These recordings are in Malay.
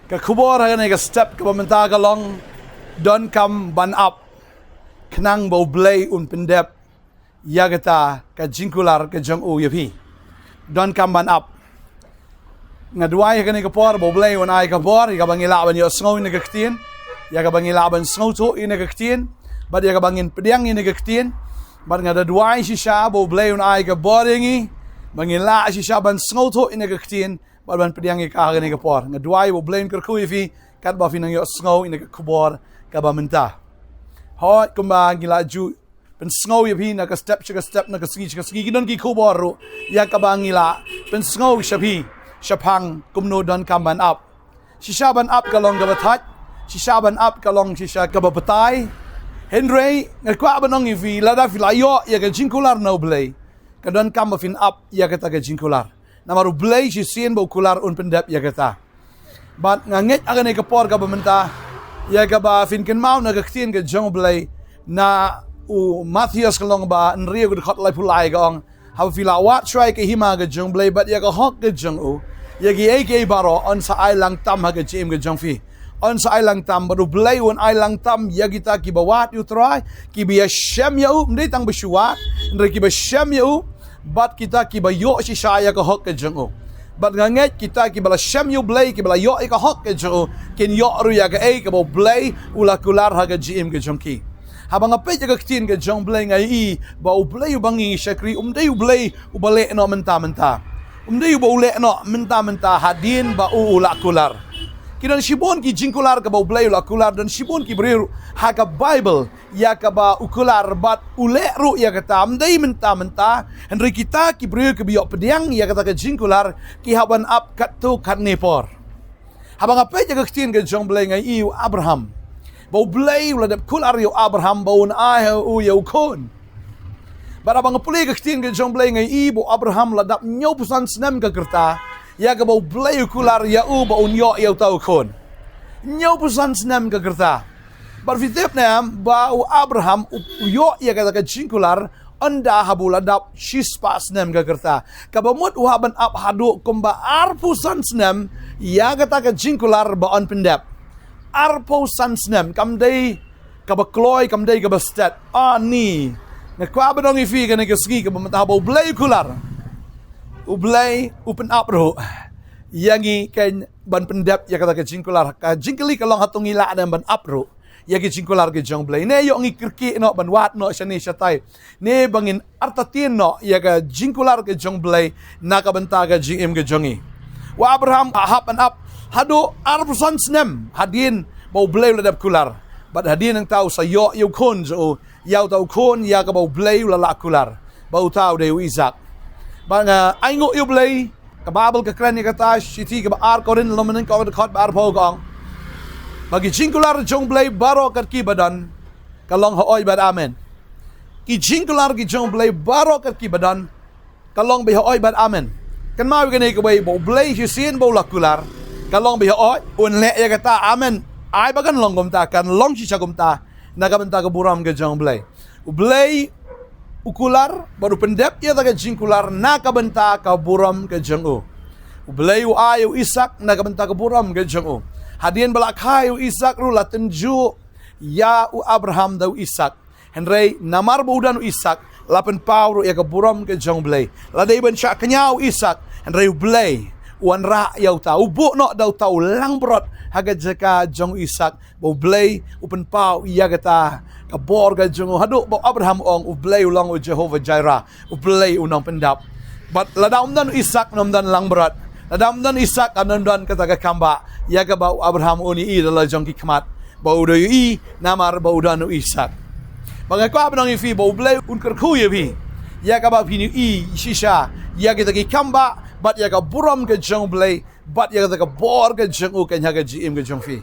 ka kubor hagan ka step ka pamenta ka long don kam ban up knang bo blay un pendep yagata ka jingkular ka jong u yapi don kam ban up ngaduay hagan ka por bo blay un ay ka por ka bangila ban yo sngow ni ka ktien ya ka bangila ban sngow to in ka ktien bad ya ka bangin pediang in ka ktien bad ngaduay si sha bo blay un ay ka boringi bangila si sha ban sngow to in ka ktien bad ban pediang ka hagan ka por ngaduay bo blay ka ku yapi kat ba finang yo sngow in ka kubor ka bamenta hot kumba gila ju pen sngow yapi na ka step na ka ski don ki kubor ro ya ka bangila pen sngow shapi shapang kumno don kamban up shishaban up kalong gabatat shishaban up kalong shisha gababatay Henry ngakwa banong ivi lada filayo ya ka jingkular no blay ka don kamba fin up ya ka taga jingkular namaru blay shisien bo kular un pendep ya kata bat nganget agane ka por ka bamenta ya ka ba fin ken mau na ka ktien ka jong blay na u Matthias kalong ba nrio ka khot lai pulai gong ha fila wat try ka hima ka jong blay bat ya ka hok ka jong u yagi AK baro on sa ailang tam haga jim ga jongfi on sa ailang tam baru blay on ailang tam yagi ta ki bawat you try ki biya shem yau mde tang beshuat ndre ki ba shem yau bat kita ki ba yo si shaya ka hok ka jongo bat nganget kita ki bala shem yau blay ki bala yo ka hok ka jongo ken yo ru ya ka ka bo blay ula kular haga jim ga jongki habang apay jaga ktin ga jong blay ngai ba u blay bangi shakri umde u blay u bale no menta umday ba ule no menta hadin ba ula kular kidan shibon ki jingkular ka ba ulay ula kular dan shibon ki brir ha ka bible ya ka ba ukular bat ule ru ya kata umday menta henry kita ki brir ke biok pediang ya kata ka jingkular ki haban up katu karnepor habang apa jaga ktin ka jong blay ngai iu Abraham ba ulay ula dap kular yo Abraham ba un ai u yo kon barabang pulih ka ktin ka jong blay ngai ibu Abraham ladap nyaw pusan snem ka kerta ya ka bau blay kular ya u ba unyo ya tau kon nyaw pusan snem ka kerta bar fitep nam ba u Abraham uyo ya ka jingkular anda habu ladap shispa snem ka kerta ka bamut uhaban ap hadu kumba arpusan snem ya ka jingkular ba on pendep arpusan snem kamdai ka ba kloy kamdai ka ba stat ni ngakwa ba dong ifi ka nagaski ka bamatahabaw blay kular ublay open up ro yangi kan ban pendep ya kata ka jingkular ka jingkali kalong hatong ila dan ban up ro yagi jingkular ka jong blay ne yo ngi kirki no ban wat no shani shatay ne bangin artatin no ya ka jingkular ka jong blay nakabanta ka jingim ka jongi wa Abraham hapan up hado arpusan snem hadin baw blay ladap kular bat hadin ang tao sa yo kon so yaw tau kon ya ka bau blay ula kular bau tau de Isaac bang ai ngo yu blay ka babel ka kran ka ta shiti ka ar korin lomanen ka khot bar pho gong bagi jingkular jong blay baro kat ki badan kalong hoy bad amen ki jingkular ki jong blay baro kat ki badan kalong be hoy bad amen kan mau ka ne ka bay bau blay hisin bau lakular kalong be hoy un le ya ka ta amen ai bagan long gom ta kan long si gom ta nakabenta ka buram ka jong blay ublay ukular baru pendep ya taga jingkular nakabenta ka buram ka jong u ublay u ayu Isak nakabenta ka buram ka jong u hadien balak hayu Isak ru latenju ya u Abraham daw Isak henry namar budan u Isak lapen pawro ya ka buram ka jong blay laday ban sya kanyaw Isak henry ublay wan ra yaw ta ubo no daw taw lang brot hagad jaka jong Isak bo blay upen pau iya kata ka borga jong hadu bo Abraham ong ublay ulang u Jehovah Jireh ublay unang pendap but ladam dan Isak nam dan lang brot ladam dan Isak anan dan kata ka kamba ya ka ba Abraham uni i dala jong kikmat bo do i namar bo dan Isak bangay ko abang ifi bo blay un kerku bi ya ka ba pini i shisha ya kita ki kamba bat ya ka buram ka jong blay bat ya ka bor ka jong u kanya ka jim ka jong fi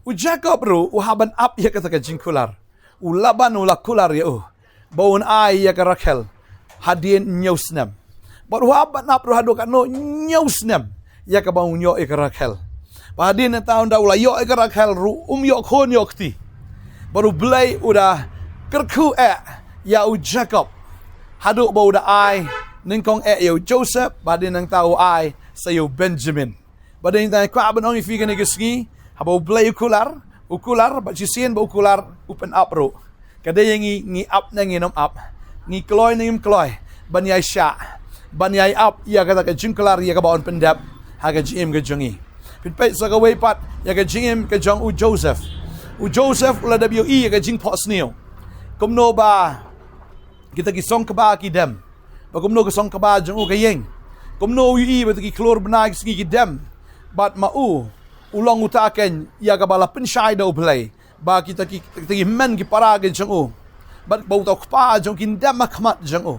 u Jacob ru u haban up ya ka jingkular u laban u lakular ya u baun ai ya ka Rachel hadien nyosnem bat u haban up ru hadu ka no nyosnem ya ka baun yo ya ka Rachel ba hadien na taon da ula yo ya ka Rachel ru yo kon yo kti baru blay udah kerku ya u Jacob hadu bau da ai ningkong yo Joseph badin nang tao ai sayo Benjamin Bading tayo kwa abanong ifigan ni Gisngi, habaw blay ukular, ba sisiyan ba ukular, open up ro. Kada yung ngi up na nginom up, ngi kloy na yung kloy, banyay siya, banyay up, iya kata ka jingkular, iya ka baon pendap, haga jim ka jungi. Pinpay sa kaway pat, iya ka jingim ka jung u Joseph. U Joseph ula WE, iya ka jing pot sniyo. Kumno ba, kita gisong ka ba kidem, ba kumno gisong ka ba jung u kayeng. Kumno UI ba taki klor benag sgi kidem, bat mau, ulang utaken, iya ka bala pensyay daw play. Ba kita men ki para ke jang o bat bau tau pa jang kin dam makmat jang o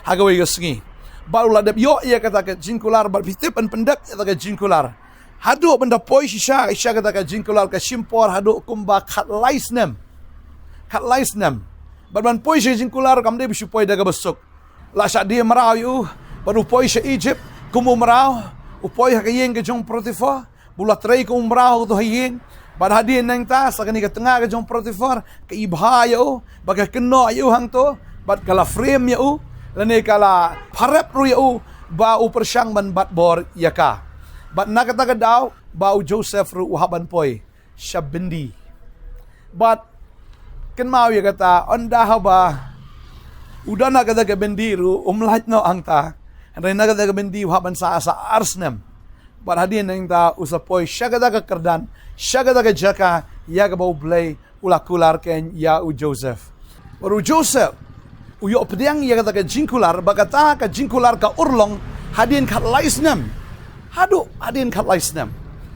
hagawai gasngi ba ula dep yo ia kata ke jingkular ba pitip an pendap kata ke jingkular hadu benda poi shisha kata ke jingkular ke simpor hadu kumba khat lais nem ba ban poi shi jingkular kam de bisu poi daga besuk la sha dia marau yu baru poi shi Egypt kumu marau upoi hakayeng ke jong Potiphar bulat rei kum marau to hayeng Bad hadin nang ta sa kani ka tengah ka jong Potiphar ka ibhaya o baga keno ayu hang to bad kala frame ya o lani kala parep ru ya o ba u persyang man bat bor yaka bad nakata ka daw ba u Joseph ru uhaban poi shabindi bad ken mau ya kata onda ba udah nakata ka bendiru umlat no ang ta andai nakata ka bendi uhaban sa arsnem bad hadin nang ta usapoi syagada ka kerdan Syagada ka jaka, ya ka bau blay, ula kular ken ya u Joseph. Baru Joseph, uyo pediang ya kata ka jingkular, bagata ka jingkular ka urlong, hadin kat laisnem. Hadin kat laisnem.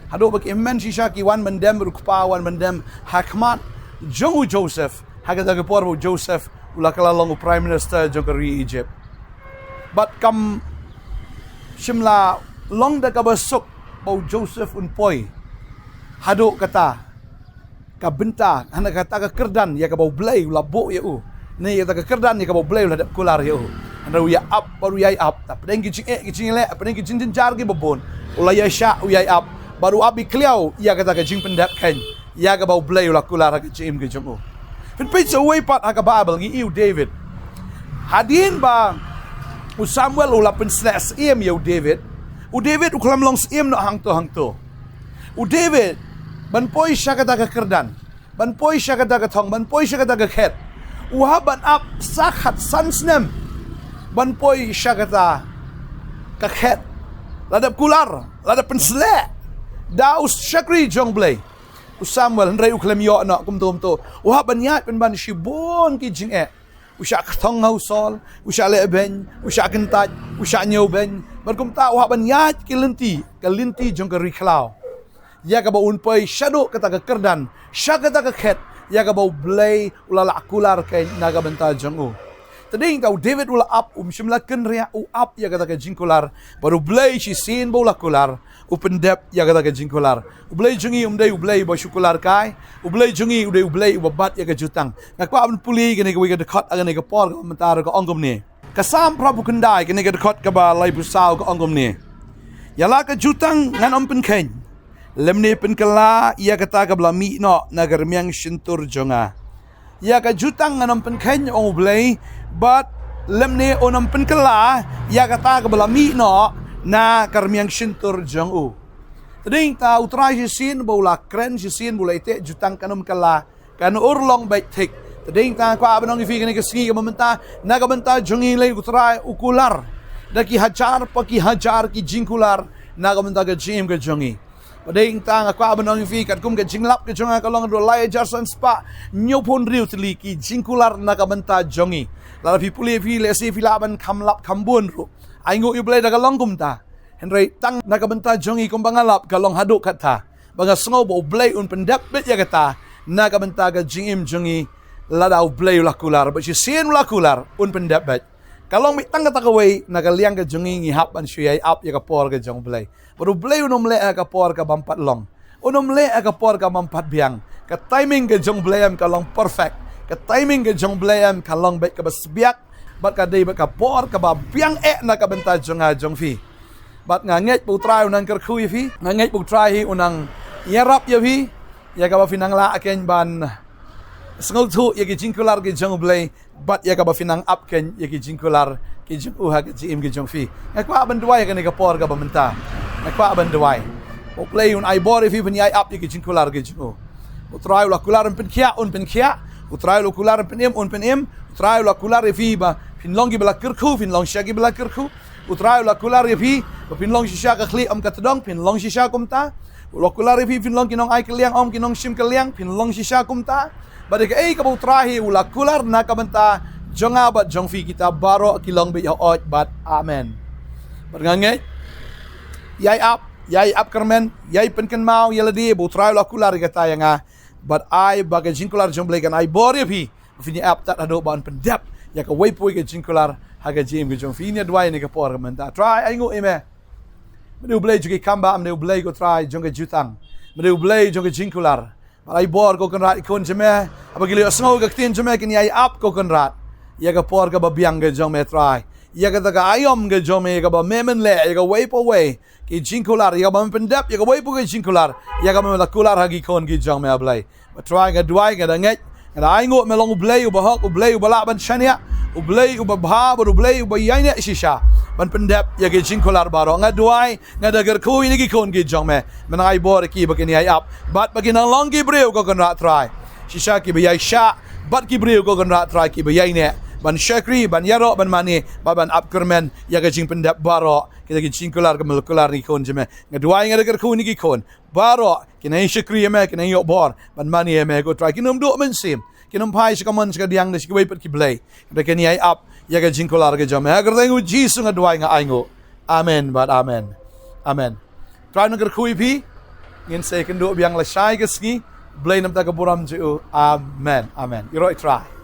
Hadu bagi imen sisha ki wan mendem rukpa, wan mendem hakmat, jong u Joseph, hagata ka por u Joseph, ula kalalong u Prime Minister jong ka ri Egypt. But kam, shimla, long da ka basok, bau Joseph unpoy, hado kata kabenta hana kata ka kerdan ya ka bau blay ula bo ya u ni kata ka kerdan ya ka bau blay ula dap kular ya u anda ya up baru ya up ta pedeng gicing le pedeng gicing jar gi bobon ula ya sha ya up baru abi kliau ya kata ka jing pendap kan ya ka bau blay ula kular ka jim gi jong u pin pizza way pat ka Bible gi u David hadin ba u Samuel ula pen slas em ya u David u klam long em no hang to u David ban poi siya kata ka kerdan, ban poi siya kata ka thong, ban poi siya kata ka khet. Uha ban up sakhat sansnem, ban poi siya kata ka khet. Ladap kular, ladap pensle. Daus syakri jong blay. U Samuel hendrai u klem yo na kumtum to. Uha ban yat ban shibon ki jing e. Usya ka thong hau sol, usya le ben, usya kentaj, usya nyo ben. Ban kumta uha ban yat ki linti jong ka riklau. Ya ka ba unpay shadow kata ka kerdan sya kata ka khet ya ka ba blay ulala akular kay nagabenta jang u tading tau David ula up simla ken ria u up ya kata ka jingkular baru blay si sin ba ula kular u pendep ya kata ka jingkular u blay jungi umday u blay ba syukular kai u blay jungi uday u blay ubabat ya ka jutang nakwa abn puli kani ka wi ka dekat agani ka por ka mentar ka ongom ni kasam prabu kendai kani ka dekat ka ba lay busau ka ongom ni yala ka jutang ngan ompen ken lemne penkala ia kata ka blami no nagar miang shintur jonga ia ka jutang nganam penken ong blay but lemne onam penkala ia kata ka blami no na karmiang shintur jong u tading ta utrai sin bola kren sin bola ite jutang kanum kala kan urlong baik tik tading ta kwa abanong ifi kani kasgi ka mamenta nagamenta jongi lay utrai ukular daki hajar paki hajar ki jingkular nagamenta ka jim ka jongi Pading tang aku abanong fi kat kum ke jinglap ke jonga kalong do lai jarsan spa nyopon riu tli ki jingkular na ka benta jongi la fi puli fi le si fi laban kamlap kambun ru ai ngu yu blai da kalong kum ta henry tang na ka benta jongi kum bangalap kalong haduk kata banga sngo bo blai un pendap bet ya kata na ka benta ka jingim jongi la da blai la kular but si sien la kular un pendap bet kalong mi tang kata kawai na ka liang ka jongi ngi hap an syai up ya ka por ka jong blai baru blay unom le ka por ka bampat long unom le ka por ka bampat biang ka timing ka jong blayam ka long perfect ka timing ka jong blayam ka long bet ka basbiak bat ka day bat ka por ka ba biang na ka benta jong jong fi bat nganget putrai unang kerkhui fi nganget putrai unang yarap ya fi ya ka ba finang la aken ban sngol thu ya ki jingkular ki jong blay bat ya ka ba finang up ken ya ki jingkular ki jong uha ki jim ki jong fi ngakwa ban duai ka ni ka por ka ba menta nakwa ban duai play un ai bor fi pen yai up ye jingkular ge jingo utrai la kular pen kia un pen kia utrai la kular pen em un pen em utrai la kular fi ba pin longi bela kirku pin long shagi bela kirku utrai la kular fi pin long shisha ka khli am katdong pin long shisha kumta la kular fi pin long kinong ai keliang om kinong sim keliang pin long shisha kumta badek ei ka utrahi ula kular na kabanta jonga bat jong fi kita baro kilong be ot bat amen bergange yai up kermen yai penken mau yala di utrai la kular kata yang but ai bagai jingkular jong blekan ai bor fi fini app tak ado ban pendap ya ka waypoy ke jingkular haga jim ke jong fini dwai ni ka por menta try ai ngo ime menu blay juga kamba menu blay go try jong ke jutang menu blay jong ke jingkular ai bor ko kan rat ikon jeme apagili asngo ka tin jeme kini ai app ko kan rat ya ka por ka babiang ke jong me try ya ka ta ayom ke jong me ka ba memen le ya ka waypo way ki jingkular ya ba pendap ya ka waypo ke jingkular ya ka me la kular hagi kon ki jong me ablay try ga dwai ga ngai ada aingo melong ublay ubahak ublay ubala ban shania ublay ubabha ublay ubayainya shisha ban pendap ya ge jingkular baro ngaduai ngadagar ku ini gi kon gi jongme menai bor ki bakini ai up bat bagina long gi breu ko kan rat try shisha ki bayai sha bat ki breu ko kan rat try ki bayaine ban shakri ban yaro ban mani ban up kermen ya ge jing pendap baro kita gi jingkular ke melkular ni kon jeme ngaduai ngadagar ku ini gi kon baro kinai shakri me kinai yo bor ban mani me go try kinum do men sim kinum pai sikaman sekadiang des ki wait ki blay kada kini ai up ya ga jingkular ga jame agar tengu jisu ngaduai nga aingo amen but amen try nagar kui pi ngin se kendo biang la shai ga ski blay nam ta ga buram ju amen you right try